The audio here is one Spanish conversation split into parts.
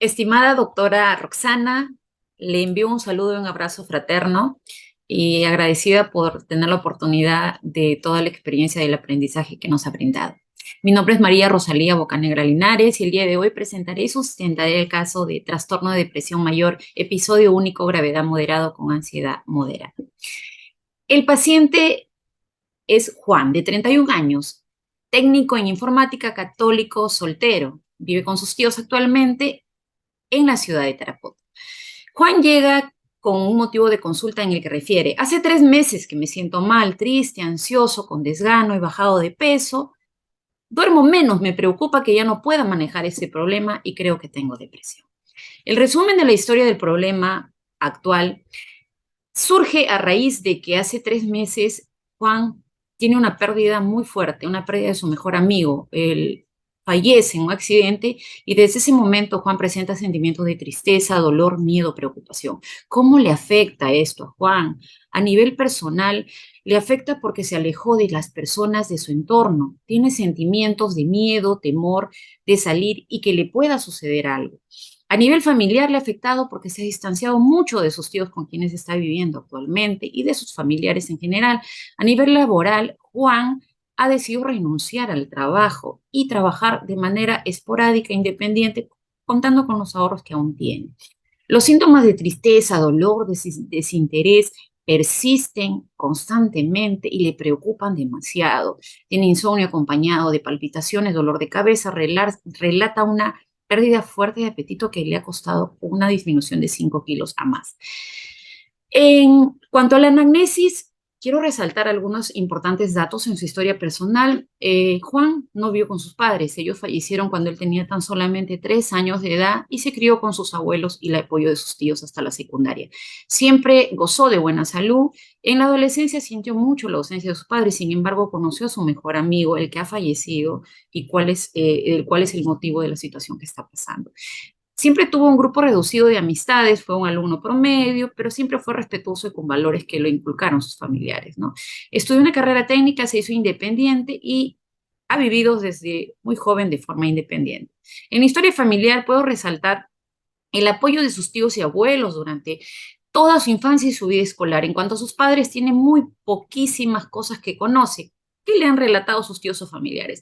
Estimada doctora Roxana, le envío un saludo y un abrazo fraterno y agradecida por tener la oportunidad de toda la experiencia del aprendizaje que nos ha brindado. Mi nombre es María Rosalía Bocanegra Linares y el día de hoy presentaré y sustentaré el caso de trastorno de depresión mayor, episodio único, gravedad moderado con ansiedad moderada. El paciente es Juan, de 31 años, técnico en informática, católico, soltero. Vive con sus tíos actualmente en la ciudad de Tarapoto. Juan llega con un motivo de consulta en el que refiere: hace 3 meses que me siento mal, triste, ansioso, con desgano, he bajado de peso, duermo menos, me preocupa que ya no pueda manejar ese problema y creo que tengo depresión. El resumen de la historia del problema actual surge a raíz de que hace 3 meses Juan tiene una pérdida muy fuerte, una pérdida de su mejor amigo. Él fallece en un accidente y desde ese momento Juan presenta sentimientos de tristeza, dolor, miedo, preocupación. ¿Cómo le afecta esto a Juan? A nivel personal, le afecta porque se alejó de las personas de su entorno. Tiene sentimientos de miedo, temor de salir y que le pueda suceder algo. A nivel familiar le ha afectado porque se ha distanciado mucho de sus tíos con quienes está viviendo actualmente y de sus familiares en general. A nivel laboral, Juan ha decidido renunciar al trabajo y trabajar de manera esporádica e independiente, contando con los ahorros que aún tiene. Los síntomas de tristeza, dolor, desinterés persisten constantemente y le preocupan demasiado. Tiene insomnio acompañado de palpitaciones, dolor de cabeza, relata una pérdida fuerte de apetito que le ha costado una disminución de 5 kilos a más. En cuanto a la anamnesis, quiero resaltar algunos importantes datos en su historia personal. Juan no vivió con sus padres. Ellos fallecieron cuando él tenía tan solamente 3 años de edad y se crió con sus abuelos y el apoyo de sus tíos hasta la secundaria. Siempre gozó de buena salud. En la adolescencia sintió mucho la ausencia de sus padres. Sin embargo, conoció a su mejor amigo, el que ha fallecido, y cuál es el motivo de la situación que está pasando. Siempre tuvo un grupo reducido de amistades, fue un alumno promedio, pero siempre fue respetuoso y con valores que lo inculcaron sus familiares, ¿no? Estudió una carrera técnica, se hizo independiente y ha vivido desde muy joven de forma independiente. En la historia familiar puedo resaltar el apoyo de sus tíos y abuelos durante toda su infancia y su vida escolar. En cuanto a sus padres, tiene muy poquísimas cosas que conoce, que le han relatado sus tíos o familiares.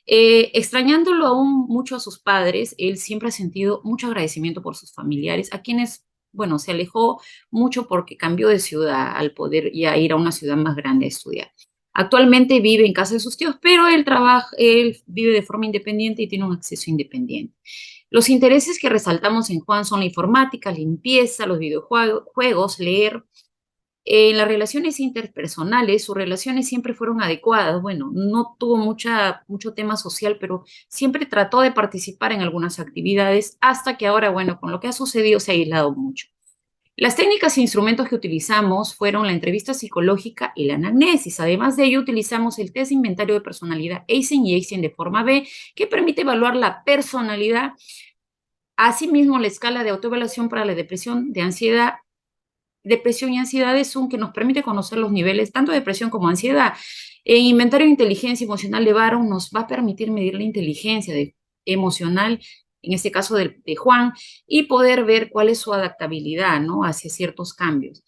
Extrañándolo aún mucho a sus padres, él siempre ha sentido mucho agradecimiento por sus familiares, a quienes, bueno, se alejó mucho porque cambió de ciudad al poder ya ir a una ciudad más grande a estudiar. Actualmente vive en casa de sus tíos, pero él vive de forma independiente y tiene un acceso independiente. Los intereses que resaltamos en Juan son la informática, limpieza, los videojuegos, leer. En las relaciones interpersonales, sus relaciones siempre fueron adecuadas. Bueno, no tuvo mucho tema social, pero siempre trató de participar en algunas actividades hasta que ahora, bueno, con lo que ha sucedido se ha aislado mucho. Las técnicas e instrumentos que utilizamos fueron la entrevista psicológica y la anamnesis. Además de ello, utilizamos el test de inventario de personalidad Eysen y Eysen de forma B, que permite evaluar la personalidad. Asimismo, la escala de autoevaluación para la depresión y ansiedad es un que nos permite conocer los niveles tanto de depresión como ansiedad. El inventario de inteligencia emocional de Barron nos va a permitir medir la inteligencia emocional, en este caso de Juan, y poder ver cuál es su adaptabilidad, ¿no?, hacia ciertos cambios.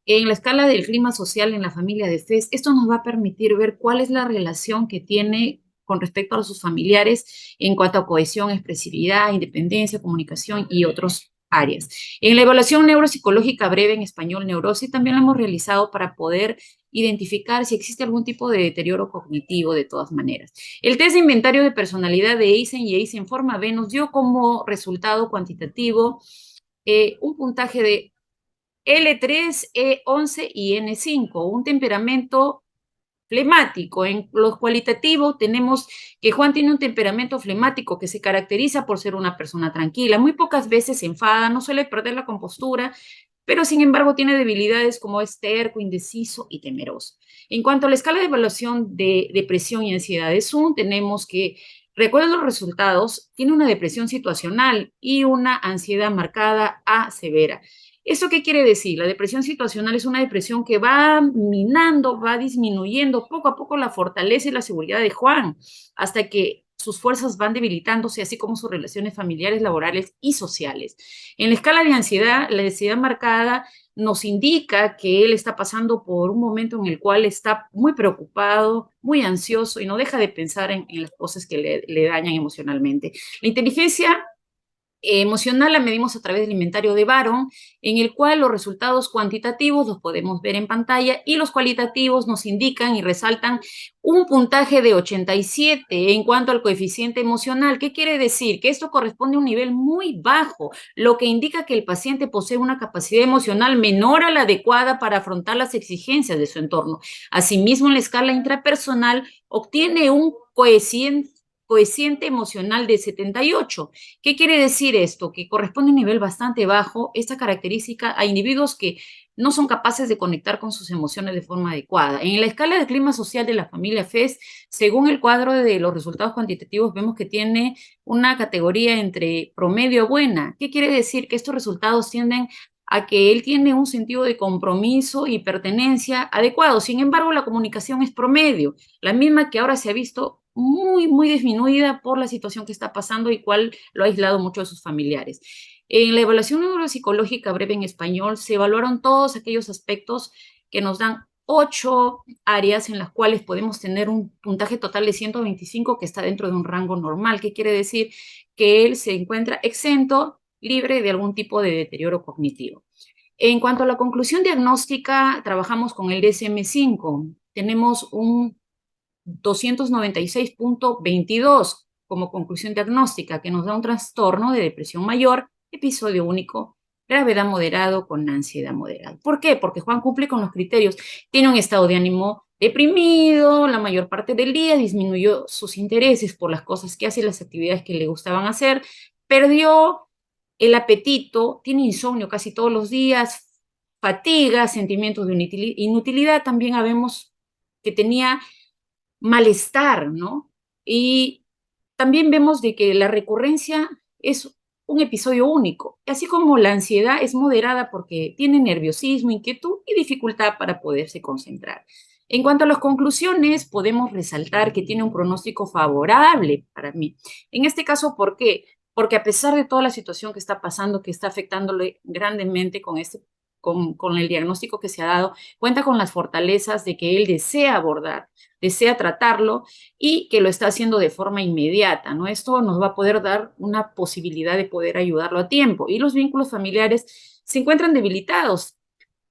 En la escala del clima social en la familia de Fez, esto nos va a permitir ver cuál es la relación que tiene con respecto a sus familiares en cuanto a cohesión, expresividad, independencia, comunicación y otros áreas. En la evaluación neuropsicológica breve, en español neurosis, también la hemos realizado para poder identificar si existe algún tipo de deterioro cognitivo de todas maneras. El test de inventario de personalidad de Eysen y Eysen forma B nos dio como resultado cuantitativo un puntaje de L3, E11 y N5, un temperamento flemático. En lo cualitativo tenemos que Juan tiene un temperamento flemático que se caracteriza por ser una persona tranquila. Muy pocas veces se enfada, no suele perder la compostura, pero sin embargo tiene debilidades como es terco, indeciso y temeroso. En cuanto a la escala de evaluación de depresión y ansiedad de Zoom, tenemos que, recuerden los resultados, tiene una depresión situacional y una ansiedad marcada a severa. ¿Eso qué quiere decir? La depresión situacional es una depresión que va minando, va disminuyendo poco a poco la fortaleza y la seguridad de Juan, hasta que sus fuerzas van debilitándose, así como sus relaciones familiares, laborales y sociales. En la escala de ansiedad, la ansiedad marcada nos indica que él está pasando por un momento en el cual está muy preocupado, muy ansioso y no deja de pensar en las cosas que le dañan emocionalmente. La inteligencia emocional la medimos a través del inventario de Baron, en el cual los resultados cuantitativos los podemos ver en pantalla y los cualitativos nos indican y resaltan un puntaje de 87 en cuanto al coeficiente emocional. ¿Qué quiere decir? Que esto corresponde a un nivel muy bajo, lo que indica que el paciente posee una capacidad emocional menor a la adecuada para afrontar las exigencias de su entorno. Asimismo, en la escala intrapersonal obtiene un coeficiente emocional de 78. ¿Qué quiere decir esto? Que corresponde a un nivel bastante bajo esta característica a individuos que no son capaces de conectar con sus emociones de forma adecuada. En la escala de clima social de la familia FES, según el cuadro de los resultados cuantitativos, vemos que tiene una categoría entre promedio a buena. ¿Qué quiere decir? Que estos resultados tienden a que él tiene un sentido de compromiso y pertenencia adecuado. Sin embargo, la comunicación es promedio, la misma que ahora se ha visto muy disminuida por la situación que está pasando y cuál lo ha aislado mucho de sus familiares. En la evaluación neuropsicológica breve en español se evaluaron todos aquellos aspectos que nos dan 8 áreas en las cuales podemos tener un puntaje total de 125 que está dentro de un rango normal. ¿Qué quiere decir? Que él se encuentra exento, libre de algún tipo de deterioro cognitivo. En cuanto a la conclusión diagnóstica, trabajamos con el DSM-5. Tenemos un 296.22 como conclusión diagnóstica, que nos da un trastorno de depresión mayor, episodio único, gravedad moderado con ansiedad moderada. ¿Por qué? Porque Juan cumple con los criterios. Tiene un estado de ánimo deprimido la mayor parte del día, disminuyó sus intereses por las cosas que hace, las actividades que le gustaban hacer, perdió el apetito, tiene insomnio casi todos los días, fatiga, sentimientos de inutilidad. También habemos que tenía malestar, ¿no? Y también vemos de que la recurrencia es un episodio único, así como la ansiedad es moderada porque tiene nerviosismo, inquietud y dificultad para poderse concentrar. En cuanto a las conclusiones, podemos resaltar que tiene un pronóstico favorable para mí. En este caso, ¿por qué? Porque a pesar de toda la situación que está pasando, que está afectándole grandemente con el diagnóstico que se ha dado, cuenta con las fortalezas de que él desea tratarlo y que lo está haciendo de forma inmediata, ¿no? Esto nos va a poder dar una posibilidad de poder ayudarlo a tiempo. Y los vínculos familiares se encuentran debilitados.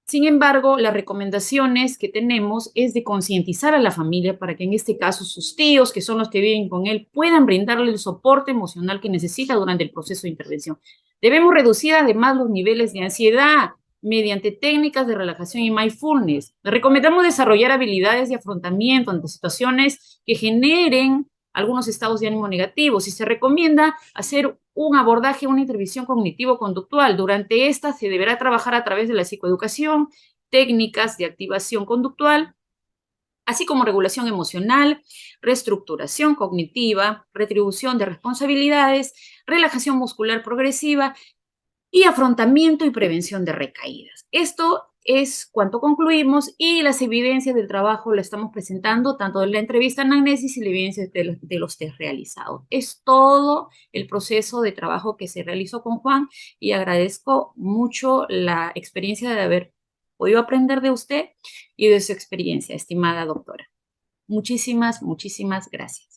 Sin embargo, las recomendaciones que tenemos es de concientizar a la familia para que en este caso sus tíos, que son los que viven con él, puedan brindarle el soporte emocional que necesita durante el proceso de intervención. Debemos reducir además los niveles de ansiedad mediante técnicas de relajación y mindfulness. Le recomendamos desarrollar habilidades de afrontamiento ante situaciones que generen algunos estados de ánimo negativos y se recomienda hacer un abordaje, una intervención cognitivo-conductual. Durante esta se deberá trabajar a través de la psicoeducación, técnicas de activación conductual, así como regulación emocional, reestructuración cognitiva, retribución de responsabilidades, relajación muscular progresiva y afrontamiento y prevención de recaídas. Esto es cuanto concluimos y las evidencias del trabajo las estamos presentando, tanto de la entrevista en anamnesis y la evidencia de los test realizados. Es todo el proceso de trabajo que se realizó con Juan y agradezco mucho la experiencia de haber podido aprender de usted y de su experiencia, estimada doctora. Muchísimas gracias.